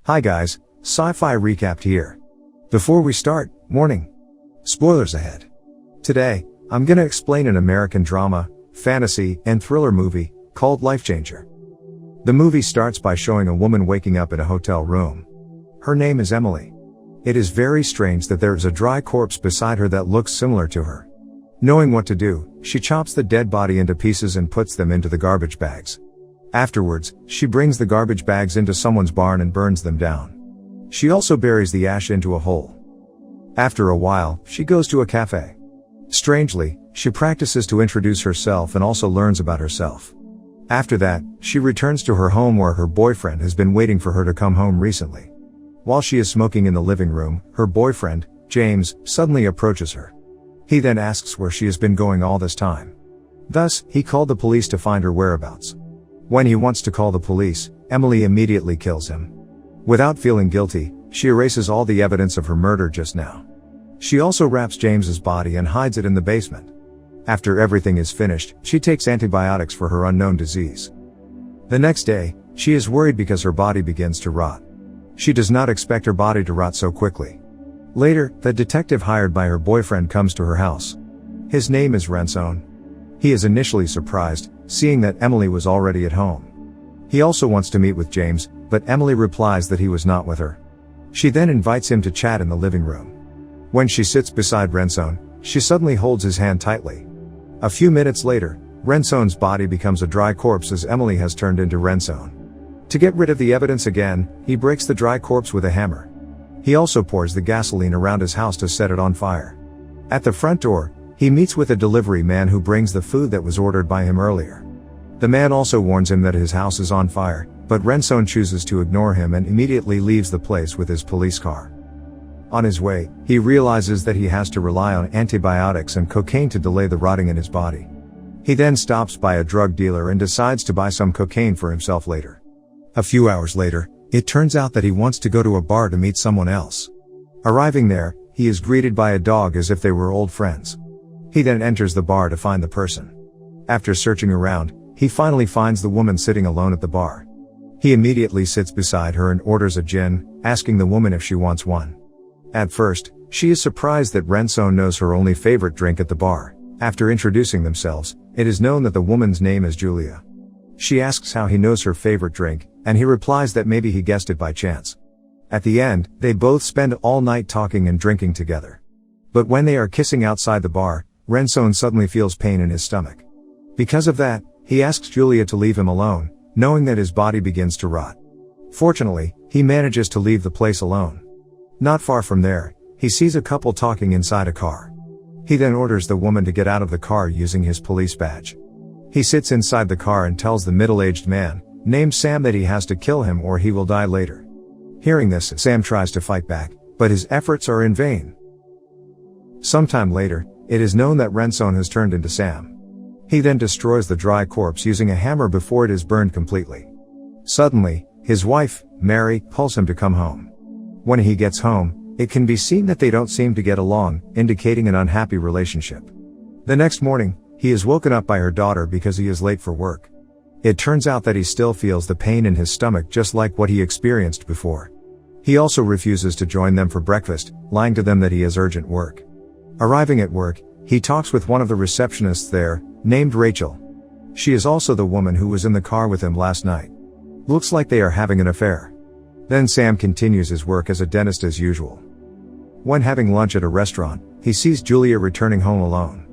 Hi guys, Sci-Fi Recapped here. Before we start, warning. Spoilers ahead. Today, I'm gonna explain an American drama, fantasy, and thriller movie, called Life Changer. The movie starts by showing a woman waking up in a hotel room. Her name is Emily. It is very strange that there is a dry corpse beside her that looks similar to her. Knowing what to do, she chops the dead body into pieces and puts them into the garbage bags. Afterwards, she brings the garbage bags into someone's barn and burns them down. She also buries the ash into a hole. After a while, she goes to a cafe. Strangely, she practices to introduce herself and also learns about herself. After that, she returns to her home where her boyfriend has been waiting for her to come home recently. While she is smoking in the living room, her boyfriend, James, suddenly approaches her. He then asks where she has been going all this time. Thus, he called the police to find her whereabouts. When he wants to call the police, Emily immediately kills him. Without feeling guilty, she erases all the evidence of her murder just now. She also wraps James's body and hides it in the basement. After everything is finished, she takes antibiotics for her unknown disease. The next day, she is worried because her body begins to rot. She does not expect her body to rot so quickly. Later, the detective hired by her boyfriend comes to her house. His name is Renzone. He is initially surprised, seeing that Emily was already at home. He also wants to meet with James, but Emily replies that he was not with her. She then invites him to chat in the living room. When she sits beside Renzone, she suddenly holds his hand tightly. A few minutes later, Renzone's body becomes a dry corpse as Emily has turned into Renzone. To get rid of the evidence again, he breaks the dry corpse with a hammer. He also pours the gasoline around his house to set it on fire. At the front door, he meets with a delivery man who brings the food that was ordered by him earlier. The man also warns him that his house is on fire, but Renzone chooses to ignore him and immediately leaves the place with his police car. On his way, he realizes that he has to rely on antibiotics and cocaine to delay the rotting in his body. He then stops by a drug dealer and decides to buy some cocaine for himself later. A few hours later, it turns out that he wants to go to a bar to meet someone else. Arriving there, he is greeted by a dog as if they were old friends. He then enters the bar to find the person. After searching around, he finally finds the woman sitting alone at the bar. He immediately sits beside her and orders a gin, asking the woman if she wants one. At first, she is surprised that Renzone knows her only favorite drink at the bar. After introducing themselves, it is known that the woman's name is Julia. She asks how he knows her favorite drink, and he replies that maybe he guessed it by chance. At the end, they both spend all night talking and drinking together. But when they are kissing outside the bar, Renzone suddenly feels pain in his stomach. Because of that, he asks Julia to leave him alone, knowing that his body begins to rot. Fortunately, he manages to leave the place alone. Not far from there, he sees a couple talking inside a car. He then orders the woman to get out of the car using his police badge. He sits inside the car and tells the middle-aged man, named Sam, that he has to kill him or he will die later. Hearing this, Sam tries to fight back, but his efforts are in vain. Sometime later, it is known that Renzone has turned into Sam. He then destroys the dry corpse using a hammer before it is burned completely. Suddenly, his wife, Mary, calls him to come home. When he gets home, it can be seen that they don't seem to get along, indicating an unhappy relationship. The next morning, he is woken up by her daughter because he is late for work. It turns out that he still feels the pain in his stomach just like what he experienced before. He also refuses to join them for breakfast, lying to them that he has urgent work. Arriving at work, he talks with one of the receptionists there, named Rachel. She is also the woman who was in the car with him last night. Looks like they are having an affair. Then Sam continues his work as a dentist as usual. When having lunch at a restaurant, he sees Julia returning home alone.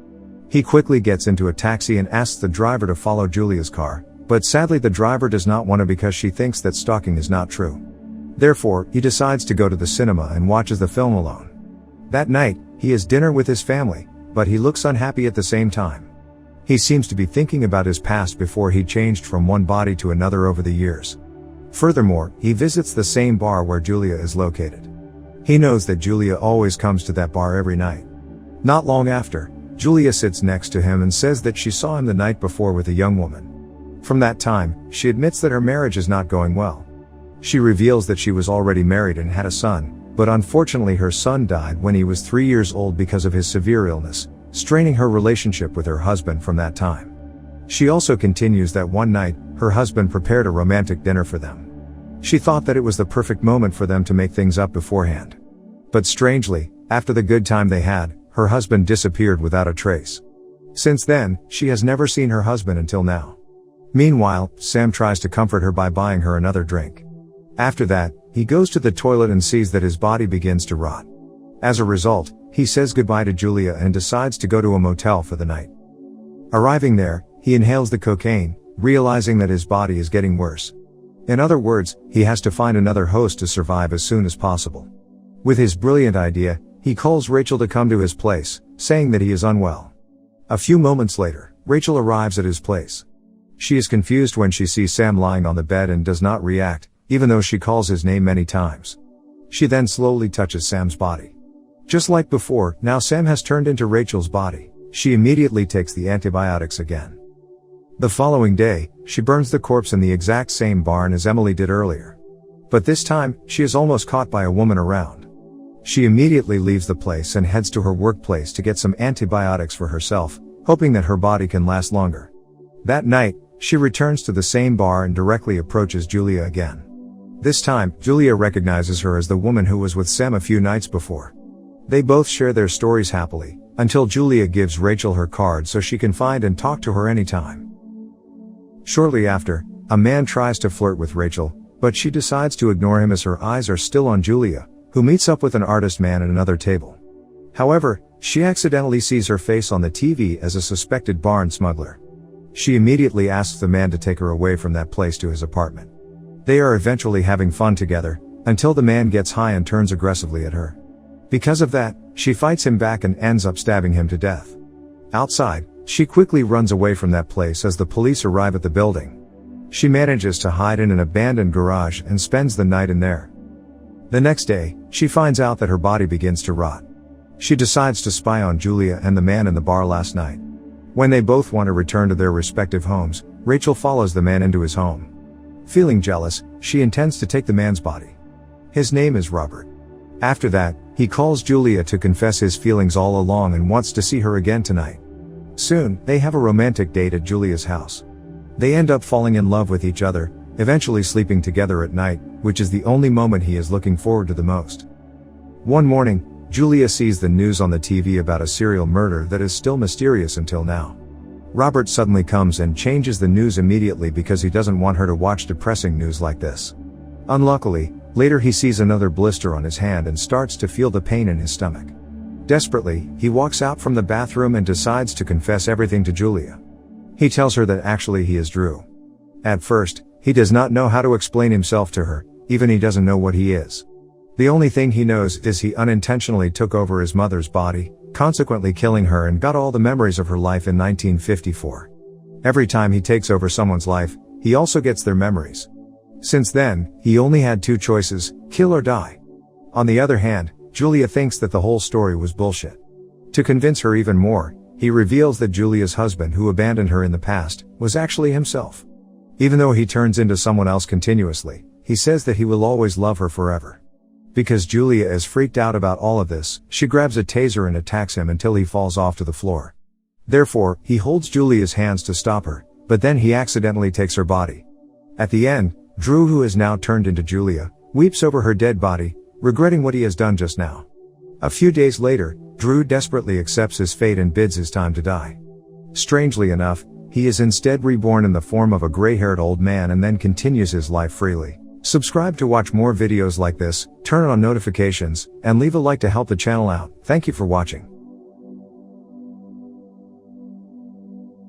He quickly gets into a taxi and asks the driver to follow Julia's car, but sadly the driver does not want to because she thinks that stalking is not true. Therefore, he decides to go to the cinema and watches the film alone. That night, he has dinner with his family, but he looks unhappy at the same time. He seems to be thinking about his past before he changed from one body to another over the years. Furthermore, he visits the same bar where Julia is located. He knows that Julia always comes to that bar every night. Not long after, Julia sits next to him and says that she saw him the night before with a young woman. From that time, she admits that her marriage is not going well. She reveals that she was already married and had a son, but unfortunately her son died when he was 3 years old because of his severe illness, straining her relationship with her husband from that time. She also continues that one night, her husband prepared a romantic dinner for them. She thought that it was the perfect moment for them to make things up beforehand. But strangely, after the good time they had, her husband disappeared without a trace. Since then, she has never seen her husband until now. Meanwhile, Sam tries to comfort her by buying her another drink. After that, he goes to the toilet and sees that his body begins to rot. As a result, he says goodbye to Julia and decides to go to a motel for the night. Arriving there, he inhales the cocaine, realizing that his body is getting worse. In other words, he has to find another host to survive as soon as possible. With his brilliant idea, he calls Rachel to come to his place, saying that he is unwell. A few moments later, Rachel arrives at his place. She is confused when she sees Sam lying on the bed and does not react, even though she calls his name many times. She then slowly touches Sam's body. Just like before, now Sam has turned into Rachel's body. She immediately takes the antibiotics again. The following day, she burns the corpse in the exact same barn as Emily did earlier. But this time, she is almost caught by a woman around. She immediately leaves the place and heads to her workplace to get some antibiotics for herself, hoping that her body can last longer. That night, she returns to the same bar and directly approaches Julia again. This time, Julia recognizes her as the woman who was with Sam a few nights before. They both share their stories happily, until Julia gives Rachel her card so she can find and talk to her anytime. Shortly after, a man tries to flirt with Rachel, but she decides to ignore him as her eyes are still on Julia, who meets up with an artist man at another table. However, she accidentally sees her face on the TV as a suspected barn smuggler. She immediately asks the man to take her away from that place to his apartment. They are eventually having fun together, until the man gets high and turns aggressively at her. Because of that, she fights him back and ends up stabbing him to death. Outside, she quickly runs away from that place as the police arrive at the building. She manages to hide in an abandoned garage and spends the night in there. The next day, she finds out that her body begins to rot. She decides to spy on Julia and the man in the bar last night. When they both want to return to their respective homes, Rachel follows the man into his home. Feeling jealous, she intends to take the man's body. His name is Robert. After that, he calls Julia to confess his feelings all along and wants to see her again tonight. Soon, they have a romantic date at Julia's house. They end up falling in love with each other, eventually sleeping together at night, which is the only moment he is looking forward to the most. One morning, Julia sees the news on the TV about a serial murder that is still mysterious until now. Robert suddenly comes and changes the news immediately because he doesn't want her to watch depressing news like this. Unluckily, later he sees another blister on his hand and starts to feel the pain in his stomach. Desperately, he walks out from the bathroom and decides to confess everything to Julia. He tells her that actually he is Drew. At first, he does not know how to explain himself to her, even he doesn't know what he is. The only thing he knows is he unintentionally took over his mother's body, consequently killing her and got all the memories of her life in 1954. Every time he takes over someone's life, he also gets their memories. Since then, he only had two choices, kill or die. On the other hand, Julia thinks that the whole story was bullshit. To convince her even more, he reveals that Julia's husband who abandoned her in the past, was actually himself. Even though he turns into someone else continuously, he says that he will always love her forever. Because Julia is freaked out about all of this, she grabs a taser and attacks him until he falls off to the floor. Therefore, he holds Julia's hands to stop her, but then he accidentally takes her body. At the end, Drew, who has now turned into Julia, weeps over her dead body, regretting what he has done just now. A few days later, Drew desperately accepts his fate and bids his time to die. Strangely enough, he is instead reborn in the form of a gray-haired old man and then continues his life freely. Subscribe to watch more videos like this, turn on notifications, and leave a like to help the channel out. Thank you for watching.